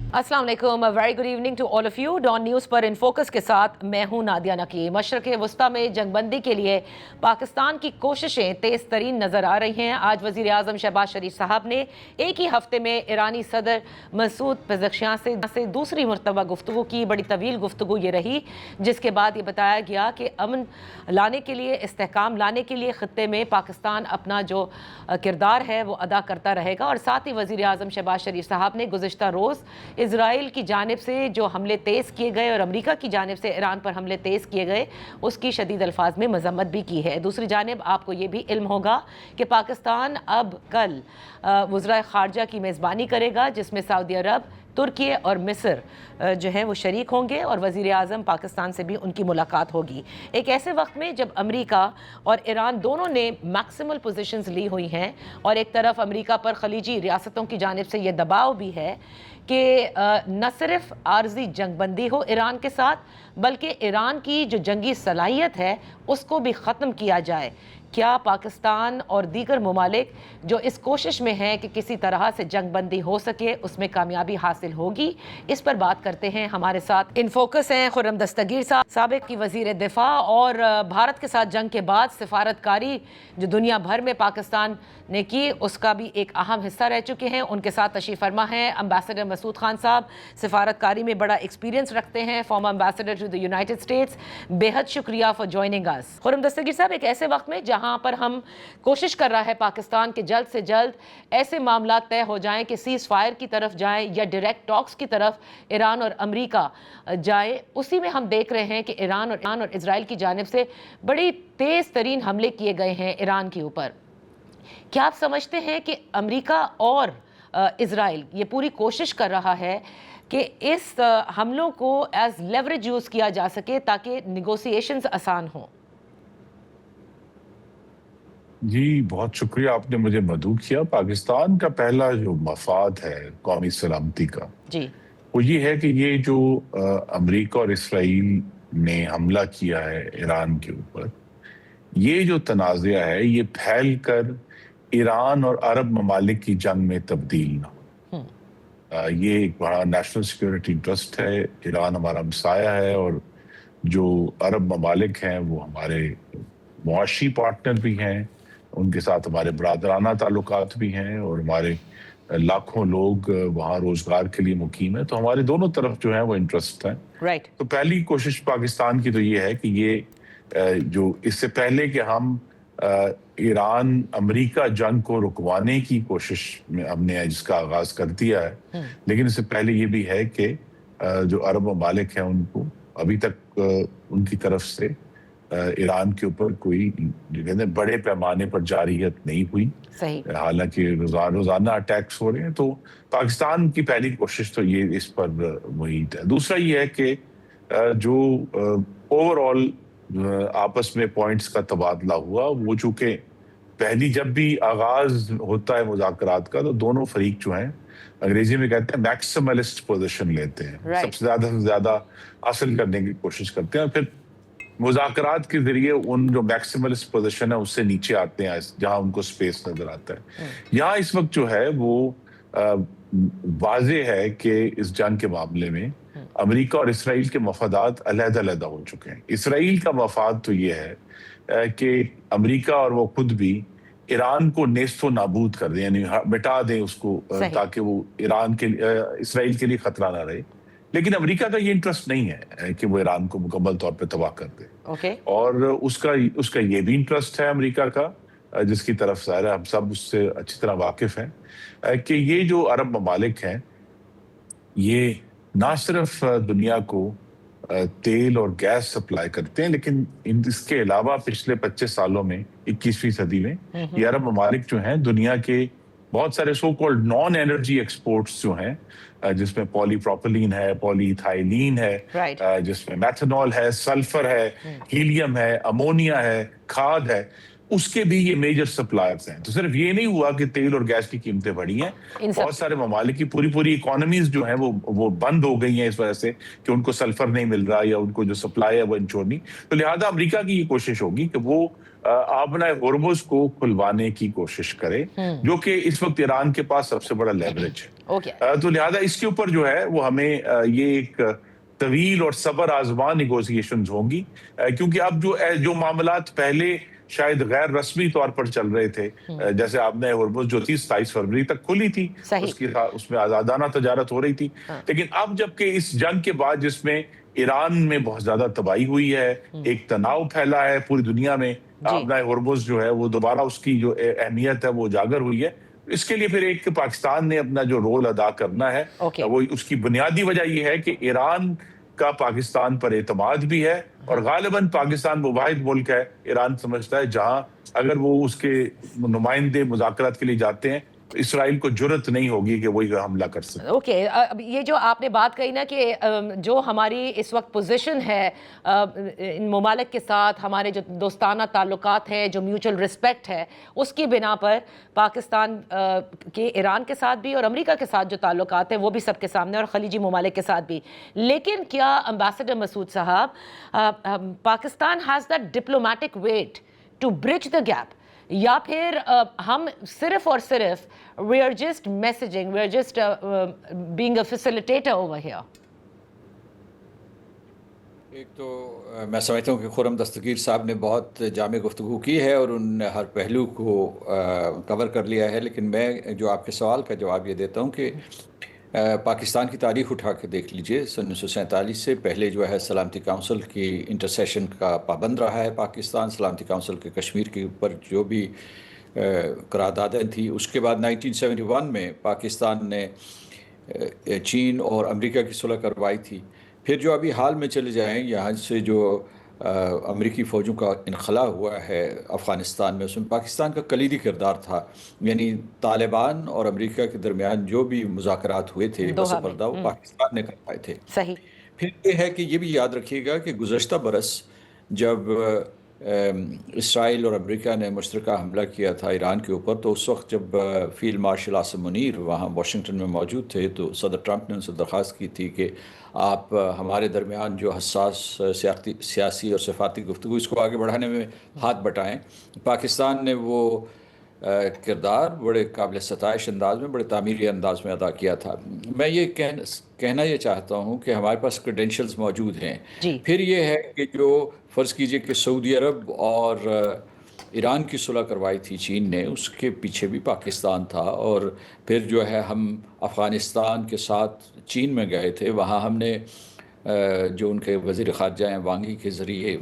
अस्सलाम वालेकुम, very good evening to all of you. Dawn News पर इन फोकस के साथ मैं हूं नादिया नकी। मशरक़ वस्ता में जंगबंदी के लिए पाकिस्तान की कोशिशें तेज़ तरीन नज़र आ रही हैं। आज वज़ीर आज़म शहबाज शरीफ साहब ने एक ही हफ्ते में ईरानी सदर मसूद पेज़ेश्कियान से दूसरी मरतबा गुफ्तगू की। बड़ी तवील गुफ्तगू ये रही, जिसके बाद ये बताया गया कि अमन लाने के लिए, इस्तेहकाम लाने के लिए ख़ित्ते में पाकिस्तान अपना जो किरदार है वो अदा करता रहेगा। और साथ ही वज़ीर आज़म शहबाज शरीफ साहब ने गुज़िश्ता रोज़ इजराइल की जानिब से जो हमले तेज़ किए गए और अमेरिका की जानिब से ईरान पर हमले तेज़ किए गए, उसकी शदीद अल्फाज में मजम्मत भी की है। दूसरी जानिब आपको ये भी इल्म होगा कि पाकिस्तान अब कल वज़राए ख़ारजा की मेज़बानी करेगा, जिसमें सऊदी अरब, तुर्की और मिस्र जो है वो शरीक होंगे और वज़ीर आज़म पाकिस्तान से भी उनकी मुलाकात होगी। एक ऐसे वक्त में जब अमेरिका और ईरान दोनों ने मैक्सिमल पोजीशंस ली हुई हैं और एक तरफ अमेरिका पर खलीजी रियासतों की जानिब से ये दबाव भी है कि न सिर्फ आर्जी जंगबंदी हो ईरान के साथ, बल्कि ईरान की जो जंगी सलाहियत है उसको भी ख़त्म किया जाए। क्या पाकिस्तान और दीगर ममालिक जो इस कोशिश में हैं कि किसी तरह से जंगबंदी हो सके, उसमें कामयाबी हासिल होगी? इस पर बात करते हैं। हमारे साथ इन फोकस हैं खुर्रम दस्तगीर साहब, साबिक की वज़ीर दिफा और भारत के साथ जंग के बाद सिफारतकारी जो दुनिया भर में पाकिस्तान ने की, उसका भी एक अहम हिस्सा रह चुके हैं। उनके साथ तशरीफ़ फरमा हैं एम्बेसडर मसूद खान साहब, सिफारतकारी में बड़ा एक्सपीरियंस रखते हैं, former ambassador to the United States. बेहद शुक्रिया for joining us. Khurram Dastgir साहब, एक ऐसे वक्त में जहाँ पर हम कोशिश कर रहा है पाकिस्तान के जल्द से जल्द ऐसे मामला तय हो जाएं कि सीज़ फायर की तरफ जाएं या डायरेक्ट टॉक्स की तरफ ईरान और अमेरिका जाए, उसी में हम देख रहे हैं कि ईरान और इजराइल की जानिब से बड़ी तेज़ तरीन हमले किए गए हैं ईरान के ऊपर। क्या आप समझते हैं कि अमेरिका और इजराइल ये पूरी कोशिश कर रहा है कि इस हमलों को एज लेवरेज यूज़ किया जा सके ताकि निगोसिएशंस आसान हों? जी, बहुत शुक्रिया आपने मुझे मदऊ किया। पाकिस्तान का पहला जो मफाद है कौमी सलामती का, जी, वो ये है कि ये जो अमेरिका और इसराइल ने हमला किया है ईरान के ऊपर, ये जो तनाज़ा है ये फैल कर ईरान और अरब ममालिक की जंग में तब्दील ना हो। ये एक बड़ा नेशनल सिक्योरिटी इंटरेस्ट है। ईरान हमारा हमसाया है और जो अरब ममालिक हैं वो हमारे मुआशी पार्टनर भी हैं, उनके साथ हमारे बरादराना ताल्लुकात भी हैं और हमारे लाखों लोग वहाँ रोजगार के लिए मुकीम है। तो हमारे दोनों तरफ जो है वो इंटरेस्ट है। राइट। तो पहली कोशिश पाकिस्तान की तो ये है कि ये जो इससे पहले कि हम ईरान अमेरिका जंग को रुकवाने की कोशिश में हमने जिसका आगाज कर दिया है, लेकिन इससे पहले ये भी है कि जो अरब ममालिक हैं उनको अभी तक उनकी तरफ से ईरान के ऊपर कोई कहते हैं बड़े पैमाने पर जारियत नहीं हुई। सही। हालांकि रोजाना अटैक्स हो रहे हैं। तो पाकिस्तान की पहली कोशिश तो ये इस पर मुहित है। दूसरा ये है कि जो ओवरऑल आपस में पॉइंट्स का तबादला हुआ, वो चूंकि पहली जब भी आगाज होता है मुज़ाकरात का तो दोनों फरीक जो हैं अंग्रेजी में कहते हैं मैक्सिमलिस्ट पोजीशन लेते हैं। सबसे ज्यादा से ज्यादा हासिल करने की कोशिश करते हैं और फिर मुज़ाकरात के जरिए उन जो मैक्सिमलिस्ट पोजीशन है उससे नीचे आते हैं जहां उनको स्पेस नजर आता है। यहाँ इस वक्त जो है वो वाज़ेह है कि इस जंग के मामले में अमेरिका और इसराइल के मफादात अलग-अलग हो चुके हैं। इसराइल का मफाद तो ये है कि अमेरिका और वो खुद भी ईरान को नेस्तो नाबूद कर दें, यानी मिटा दें उसको, ताकि वो ईरान के इसराइल के लिए खतरा ना रहे। लेकिन अमेरिका का ये इंटरेस्ट नहीं है कि वो ईरान को मुकम्मल तौर पे तबाह कर दे। और उसका ये भी इंटरेस्ट है अमेरिका का, जिसकी तरफ ज़ाहिर है हम सब उससे अच्छी तरह वाकिफ हैं, कि ये जो अरब ममालिक हैं ये ना सिर्फ दुनिया को तेल और गैस सप्लाई करते हैं, लेकिन इसके अलावा पिछले 25 सालों में 21वीं सदी में ये अरब ममालिक जो हैं दुनिया के बहुत सारे so called non energy exports जो हैं, जिसमें पॉलीप्रोपिलीन है, पॉलीइथाइलीन है, जिसमें मेथनॉल है, सल्फर है, हीलियम है, अमोनिया है, खाद है, उसके भी ये मेजर सप्लायर्स हैं। तो सिर्फ ये नहीं हुआ कि तेल और गैस की कीमतें बढ़ी हैं, बहुत सारे ममालिक की पूरी इकोनॉमीज जो हैं वो बंद हो गई हैं इस वजह से कि उनको सल्फर नहीं मिल रहा या उनको जो सप्लाई है वो इंश्योर नहीं। तो लिहाजा अमेरिका की ये कोशिश होगी कि वो आबना होर्मुज को खुलवाने की कोशिश करे, जो कि इस वक्त ईरान के पास सबसे बड़ा लेवरेज है। ओके। तो लिहाजा इसके ऊपर जो है वो हमें ये एक तवील और सबर आजमा निगोशिएशंस होंगी, क्योंकि अब जो मामलात पहले शायद गैर रस्मी तौर पर चल रहे थे, जैसे आपने होर्मुज जो थी 27 फरवरी तक खुली थी, सही। उसमें आजादाना तजारत हो रही थी, लेकिन अब जबकि इस जंग के बाद जिसमें ईरान में बहुत ज्यादा तबाही हुई है, एक तनाव फैला है पूरी दुनिया में, आबना होर्मुज जो है वो दोबारा उसकी जो अहमियत है वो उजागर हुई है। इसके लिए फिर एक पाकिस्तान ने अपना जो रोल अदा करना है, वो उसकी बुनियादी वजह ये है कि ईरान का पाकिस्तान पर एतमाद भी है, और गालिबन पाकिस्तान वो वाहिद मुल्क है, ईरान समझता है, जहां अगर वो उसके नुमाइंदे मुज़ाकरात के लिए जाते हैं तो इसराइल को जुर्रत नहीं होगी कि वही हमला कर सके। ओके, अब ये जो आपने बात कही ना कि जो हमारी इस वक्त पोजीशन है इन ममालिक के साथ, हमारे जो दोस्ताना ताल्लुकात हैं, जो म्यूचुअल रिस्पेक्ट है, उसकी बिना पर पाकिस्तान के ईरान के साथ भी और अमेरिका के साथ जो ताल्लुकात हैं वो भी सबके सामने, और खलीजी ममालिक के साथ भी। लेकिन क्या एम्बेसडर मसूद साहब, Pakistan has that diplomatic weight to bridge the gap, या फिर हम सिर्फ और सिर्फ we are just messaging, we are just being a facilitator over here? एक तो मैं समझता हूँ कि खुर्रम दस्तगीर साहब ने बहुत जामे गुफ्तगू की है और उन्होंने हर पहलू को कवर कर लिया है, लेकिन मैं जो आपके सवाल का जवाब ये देता हूँ कि पाकिस्तान की तारीख उठा के देख लीजिए। सन 1947 से पहले जो है सलामती काउंसिल की इंटरसेशन का पाबंद रहा है पाकिस्तान। सलामती काउंसिल के कश्मीर के ऊपर जो भी करारदादें थी, उसके बाद 1971 में पाकिस्तान ने चीन और अमेरिका की सुलह करवाई थी। फिर जो अभी हाल में चले जाएं, यहाँ से जो अमेरिकी फ़ौजों का इनखला हुआ है अफ़गानिस्तान में, उसमें पाकिस्तान का कलीदी किरदार था। यानी तालिबान और अमेरिका के दरमियान जो भी मुज़ाकरात हुए थे बसपर्दा, वो पाकिस्तान ने करवाए थे। सही। फिर ये है कि ये भी याद रखिएगा कि गुज़श्ता बरस जब इसराइल और अमेरिका ने मुश्तरका हमला किया था ईरान के ऊपर, तो उस वक्त जब फील्ड मार्शल आसिम मुनीर वहाँ वाशिंगटन में मौजूद थे, तो सदर ट्रंप ने उनसे दरख्वास्त की थी कि आप हमारे दरमियान जो हसास सियासी और सफारती गुफ्तगू, इसको आगे बढ़ाने में हाथ बटाएं। पाकिस्तान ने वो किरदार बड़े काबिल सताइश अंदाज में, बड़े तामीरी अंदाज में अदा किया था। मैं ये कहना ये चाहता हूँ कि हमारे पास क्रेडेंशियल्स मौजूद हैं। फिर ये है कि जो फ़र्ज़ कीजिए कि सऊदी अरब और ईरान की सुलह करवाई थी चीन ने, उसके पीछे भी पाकिस्तान था। और फिर जो है हम अफ़गानिस्तान के साथ चीन में गए थे, वहाँ हमने जो उनके वज़ीर ख़ारजा हैं वांगी के ज़रिए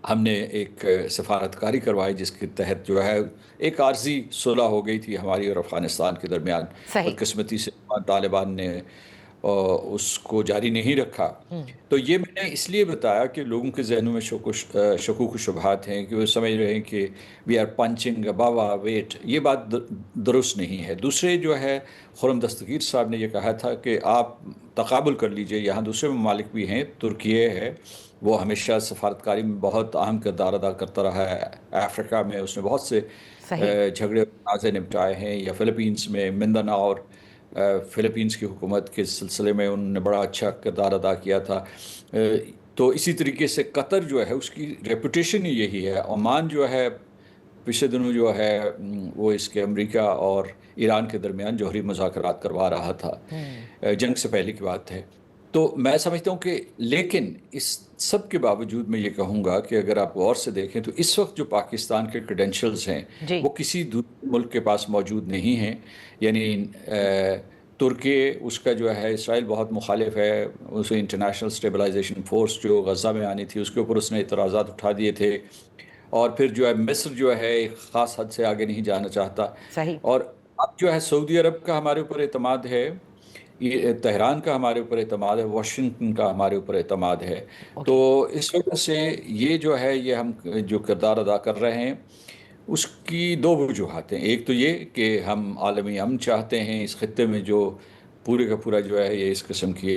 हमने एक सफारतकारी करवाई, जिसके तहत जो है एक आर्जी सुलह हो गई थी हमारी और अफ़गानिस्तान के दरमियान। बदकिस्मती से तालिबान ने उसको जारी नहीं रखा। तो ये मैंने इसलिए बताया कि लोगों के जहनों में शकूक शुबहात हैं कि वो समझ रहे हैं कि we are punching above our weight. ये बात दुरुस्त नहीं है। दूसरे जो है खुर्रम दस्तगीर साहब ने ये कहा था कि आप तकाबुल कर लीजिए, यहाँ दूसरे ममालिक भी हैं, तुर्की है, वो हमेशा सफारतकारी में बहुत अहम किरदार अदा करता रहा है। अफ्रीका में उसने बहुत से झगड़े नाज़े निपटाए हैं, या फ़िलीपींस में मिंदानाओ और फ़िलीपींस की हुकूमत के सिलसिले में उन्होंने बड़ा अच्छा किरदार अदा किया था। तो इसी तरीके से कतर जो है उसकी रेपुटेशन ही यही है। ओमान जो है पिछले दिनों जो है वो इसके अमेरिका और ईरान के दरमियान जौहरी मुज़ाकरात करवा रहा था, जंग से पहले की बात है। तो मैं समझता हूँ कि लेकिन इस सब के बावजूद मैं ये कहूँगा कि अगर आप गौर से देखें तो इस वक्त जो पाकिस्तान के क्रेडेंशियल्स हैं वो किसी दूसरे मुल्क के पास मौजूद नहीं हैं। यानी तुर्की, उसका जो है इसराइल बहुत मुखालिफ है, उसे इंटरनेशनल स्टेबलाइजेशन फोर्स जो गज़ा में आनी थी उसके ऊपर उसने इतराज़ात उठा दिए थे। और फिर जो है मिस्र जो है एक ख़ास हद से आगे नहीं जाना चाहता। और अब जो है सऊदी अरब का हमारे ऊपर एतमाद है, ये तेहरान का हमारे ऊपर एतमाद है, वाशिंगटन का हमारे ऊपर एतमाद है। तो इस वजह से ये जो है ये हम जो किरदार अदा कर रहे हैं उसकी दो वजूहात हैं। एक तो ये कि हम आलमी अमन चाहते हैं इस खत्ते में, जो पूरे का पूरा जो है ये इस किस्म की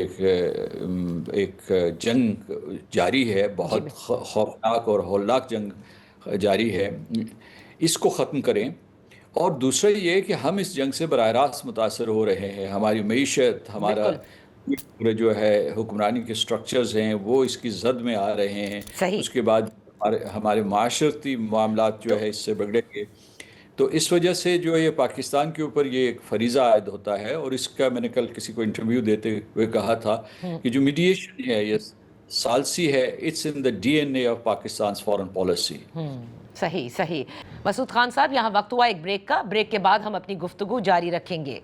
एक जंग जारी है, बहुत खौफनाक और हौलनाक जंग जारी है, इसको ख़त्म करें। और दूसरा ये कि हम इस जंग से बराह रास्त मुतासर हो रहे हैं। हमारी मईशत, हमारा पूरे जो है हुक्मरानी के स्ट्रक्चर्स हैं वो इसकी जद में आ रहे हैं। उसके बाद ہمارے معاشرتی معاملات جو ہے اس سے بگڑیں گے. تو اس وجہ سے جو یہ پاکستان کے اوپر یہ ایک فریضہ عائد ہوتا ہے, اور اس کا میں نے کل کسی کو انٹرویو دیتے ہوئے کہا تھا کہ جو میڈیشن ہے یہ ثالثی ہے, it's in the D N A of Pakistan's foreign policy. صحیح صحیح. مسعود خان صاحب, یہاں وقت ہوا ایک بریک کا. بریک کے بعد ہم اپنی گفتگو جاری رکھیں گے.